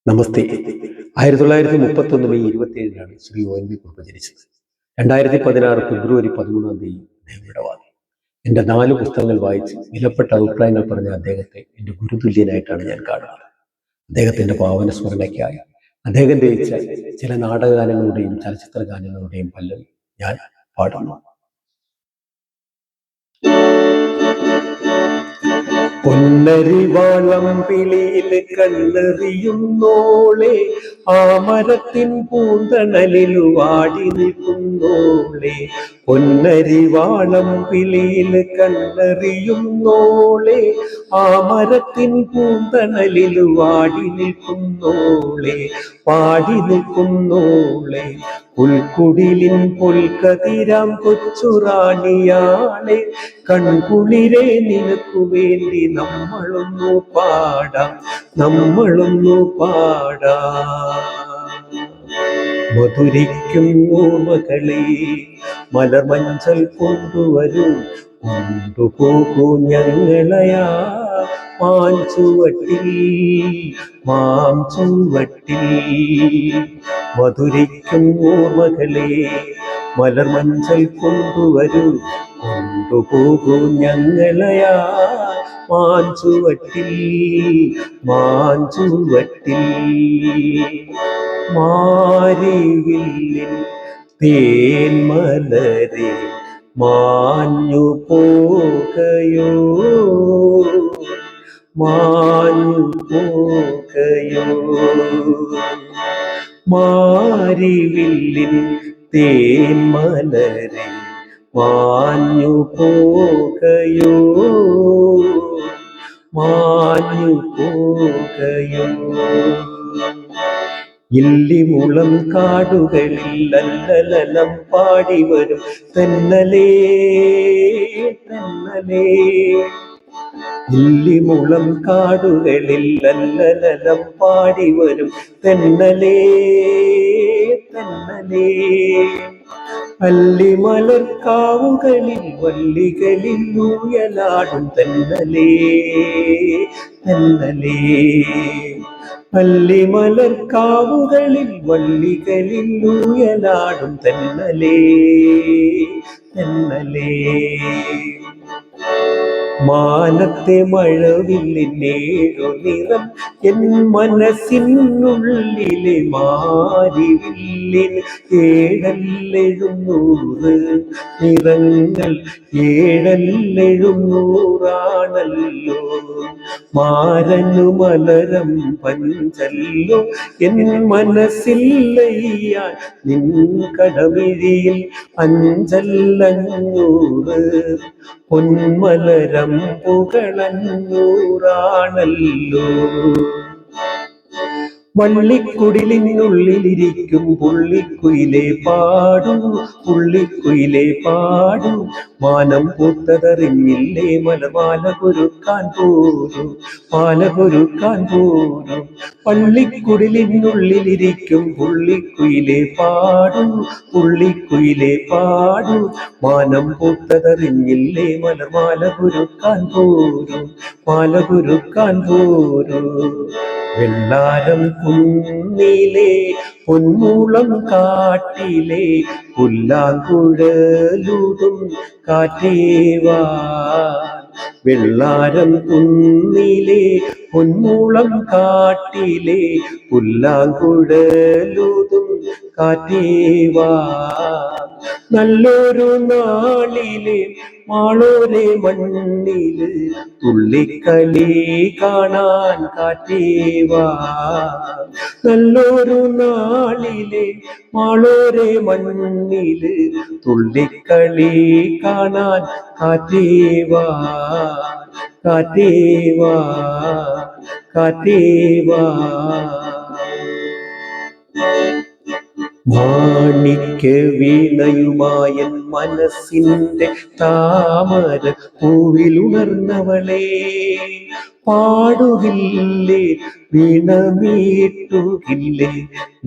നമസ്തേ. 1931 May 27 Shri ONV Kurup ജനിച്ചത്. 2016 ഫെബ്രുവരി 13 അദ്ദേഹം വാങ്ങി. എൻ്റെ 4 പുസ്തകങ്ങൾ വായിച്ച് വിലപ്പെട്ട അഭിപ്രായങ്ങൾ പറഞ്ഞ അദ്ദേഹത്തെ എൻ്റെ ഗുരുതുല്യനായിട്ടാണ് ഞാൻ കാണുന്നത്. അദ്ദേഹത്തിൻ്റെ പാവന സ്മരണയ്ക്കായി അദ്ദേഹം രചിച്ച ചില നാടകഗാനങ്ങളുടെയും ചലച്ചിത്ര ഗാനങ്ങളുടെയും പല്ലവി ഞാൻ പാടുന്നു. പൊന്നരിവാളം പിളിയിൽ കല്ലെറിയുന്നോളെ, ആ മരത്തിൻ പൂന്തണലിൽ വാടി നിൽക്കുന്നോളെ. പൊന്നരിവാളം പിളിയിൽ കല്ലെറിയുന്നോളെ, ആ മരത്തിൻ പൂന്തണലിൽ വാടി നിൽക്കുന്നോളെ, പാടി നിൽക്കുന്നോളെ. പുൽക്കുടിലിൻ പൊൽക്കതിരാം കൊച്ചുറാണിയാളെ, കൺകുളിരെ നിനക്കു വേണ്ടി നമ്മളൊന്നു പാടാം, നമ്മളൊന്നു പാടാം. മധുരിക്കും ഓർമ്മകളെ മലർമഞ്ചൽ കൊണ്ടുവരും, കൊണ്ടുപോകൂ ഞങ്ങളയാ മാഞ്ചുവട്ടിൽ, മാഞ്ചുവട്ടിൽ. മധുരിക്കും ഓർമ്മകളെ മലർമഞ്ചൽ കൊണ്ടുവരൂ, കൊണ്ടുപോകൂ ഞങ്ങളയാ മാഞ്ചുവട്ടിൽ, മാഞ്ചുവട്ടിൽ. മാരിവില്ലിൻ തേന്മലരെ മാഞ്ഞു പോകയോ, മാഞ്ഞു പോകയോ. മാരിവില്ലിൻ തേന്മലരെ മാഞ്ഞു പോകയോ, മാഞ്ഞു പോകയോ. ഇല്ലിമുളം കാടുകളിൽ അല്ലലലം പാടി വരും തെന്നലേ, തെന്നലേ. ഇല്ലിമുളം കാടുകളിൽ അല്ലലലം പാടി വരും തെന്നലേ, തെന്നലേ. അല്ലിമലർക്കാവുകളിൽ വള്ളികളിൽ ഊയലാടും തെന്നലേ, തെന്നലേ. അല്ലിമലർക്കാവുകളിൽ വള്ളികളിൽ ഊയലാടും തെന്നലേ, തെന്നലേ. മാനത്തെ മഴവില്ലിനേഴു നിറം എൻ മനസ്സിനുള്ളിലെ മാരിവില്ലിൻ ഏഴല്ലെഴുന്നൂറ് നിറങ്ങൾ, ഏഴല്ലെഴുന്നൂറാണല്ലോ. മാരനു മലരം പഞ്ചല്ലോ എൻ മനസ്സില്ലയ്യാൻ, നിൻ കടമിഴിയിൽ അഞ്ചല്ലഞ്ഞൂറ് പൊന്മലരം പുകളഞ്ഞൂറാണല്ലോ. വള്ളിക്കുടിലിനുള്ളിലിരിക്കും പുള്ളിക്കുയിലെ പാടൂ, പുള്ളിക്കുയിലെ പാടൂ. മാനം പൂത്തതറിഞ്ഞില്ലേ മലമാല കുരുക്കാൻ പോരും, മാല കുരുക്കാൻ പോരും. പള്ളിക്കുടിലിനുള്ളിലിരിക്കും പുള്ളിക്കുയിലെ പാടൂ, പുള്ളിക്കുയിലെ പാടൂ. മാനം പൂത്തതറിഞ്ഞില്ലേ മലമാല കുരുക്കാൻ പോരും, മാല കുരുക്കാൻ പോരും. വെള്ളാരം കുന്നിലെ പൊന്മൂളം കാട്ടിലെ പുല്ലാങ്കുഴലൂതും കാറ്റേവാ. വെള്ളാരം കുന്നിലെ പൊന്മൂളം കാട്ടിലെ പുല്ലാങ്കുഴലൂതും കാറ്റേവാ. നല്ലൊരു നാളിലെ മാളോരെ മണ്ണില് തുള്ളിക്കളി കാണാൻ കാറ്റേവാ. നല്ലൊരു നാളിലെ മാളോരെ മണ്ണില് തുള്ളിക്കളി കാണാൻ കാറ്റേവാ, കാറ്റേവാ, കാറ്റേവാ. മാണിക്യ വീണയുമായൻ മനസ്സിന്റെ താമര പൂവിലുണർന്നവളെ, പാടുകില്ലേ വീണമീട്ടുകില്ലേ,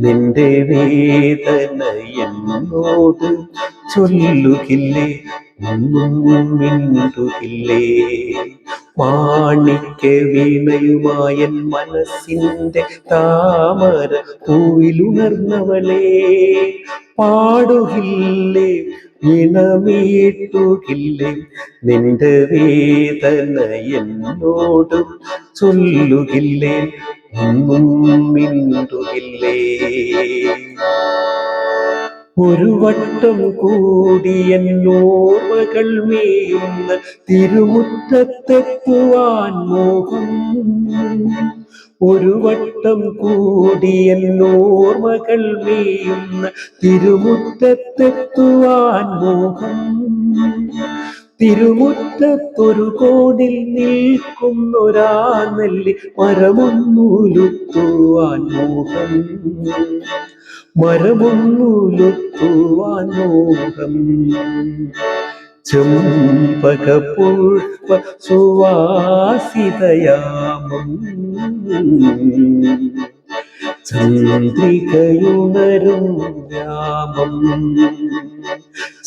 നിന്റെ വേദന എന്നോട് ചൊല്ലുകില്ലേ, ഒന്നും മിണ്ടുകില്ലേ. മാണിക്യ വീണയുമായൻ മനസ്സിന്റെ താമര പൂവിലുണർന്നവളെ, പാടുകില്ലേ ഇണമീട്ടുകില്ലേ, നിന്റെ വേദന എന്നോട് ചൊല്ലുകില്ലേ, ഒന്നും മിണ്ടുകില്ലേ. ഒരു വട്ടം കൂടി എന്നോർമ്മകൾ മേയുന്ന തിരുമുറ്റത്തെത്തുവാൻ മോഹം. ഒരു വട്ടം കൂടി എന്നോർമ്മകൾ മേയുന്ന തിരുമുറ്റത്തെത്തുവാൻ മോഹം. തിരുമുറ്റത്തൊരു കോണിൽ നിൽക്കുന്നൊരാ നെല്ലി മരമൊന്നുലുത്തുവാൻ മോഹം. മരമൊന്നുലുത്തുവാൻ മോഹം. ചെമ്പക പുഷ്പ സുവാസിതയാമം, ചന്ദ്രികയുണരും യാമം.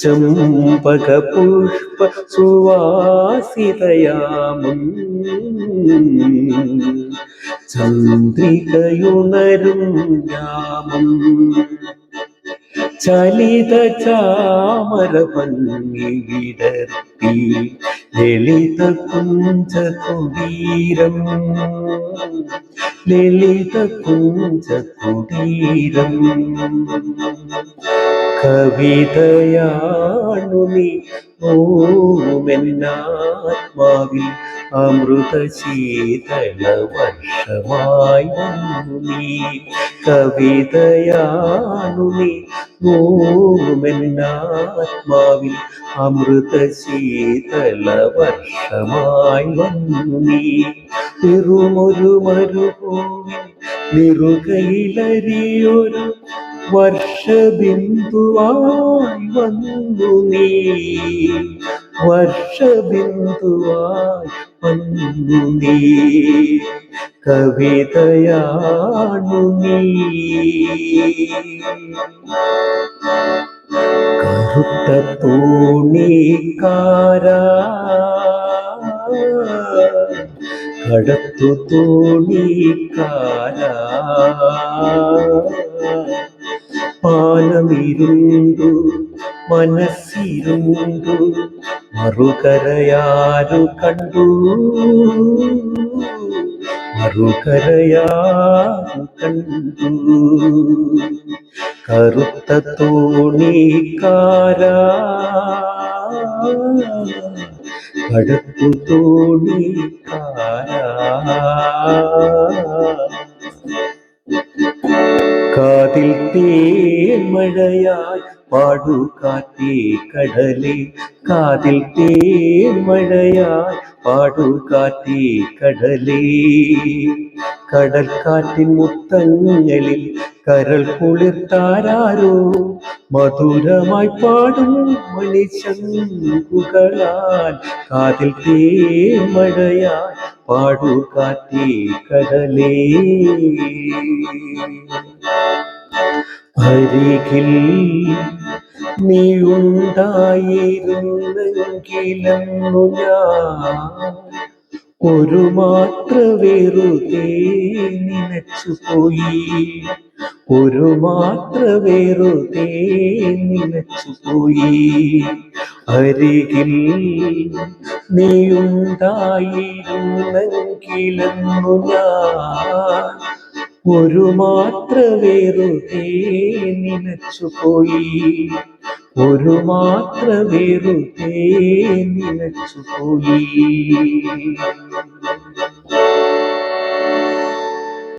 ചെമ്പക പുഷ്പ സുവാസിതയാമം, ചന്ദ്രികയുണരും യാമം. ചലിത ചാമര ഭംഗി വിടർത്തി ലളിത കുഞ്ച കുടീരം, ലളിത കുഞ്ച കുടീരം. കവിതയാണു നീ ഓമെന്നാത്മാവിൽ, അമൃത ശീതള വർഷമായി വന്നു നീ. കവിതയാണു നീ ഓമെന്നാത്മാവിൽ, അമൃത ശീതള വർഷമായി വന്നു നീ. വെറുമൊരു മരുഭൂവിൽ നിറുകയിലരിയൊരു വർഷബിന്ദുവായി വന്നു നീ. വർഷബിന്ദുവായി വന്നു നീ. കവിതയാണു നീ. കറുത്ത തോണിക്കാരാ, കടത്തു തോണിക്കാരാ, പാലമിരുണ്ടു മനസ്സിരുണ്ടു, മറുകരയാരു കണ്ടു, മറുകരയാരു കണ്ടു. കറുത്ത തോണിക്കാരാ, കടത്തു തോണിക്കാരാ. കാതിൽ തേൻമഴയായി പാടുകാറ്റേ കടലേ, കാതിൽ തേൻമഴയായി പാടുകാറ്റേ കടലേ. കടൽക്കാറ്റിൻ മുത്തങ്ങളിൽ കരൾ കുളിർത്താരോ, മധുരമായി പാടും മണിശങ്കുകളാൽ. കാതിൽ തേൻമഴയായി പാടുകാറ്റേ കടലേ. അരികിൽ നീയുണ്ടായിരുന്നെങ്കിലെന്നു ഞാൻ ഒരു മാത്ര വെറുതെ നനച്ചുപോയി, ഒരു മാത്ര വെറുതെ നനച്ചുപോയി. അരികിൽ നീയുണ്ടായിരുന്നെങ്കിലെന്നു ഞാൻ ഒരു മാത്ര വെറുതെ നനച്ചുപോയി, ഒരു മാത്ര വെറുതെ നനച്ചുപോയി.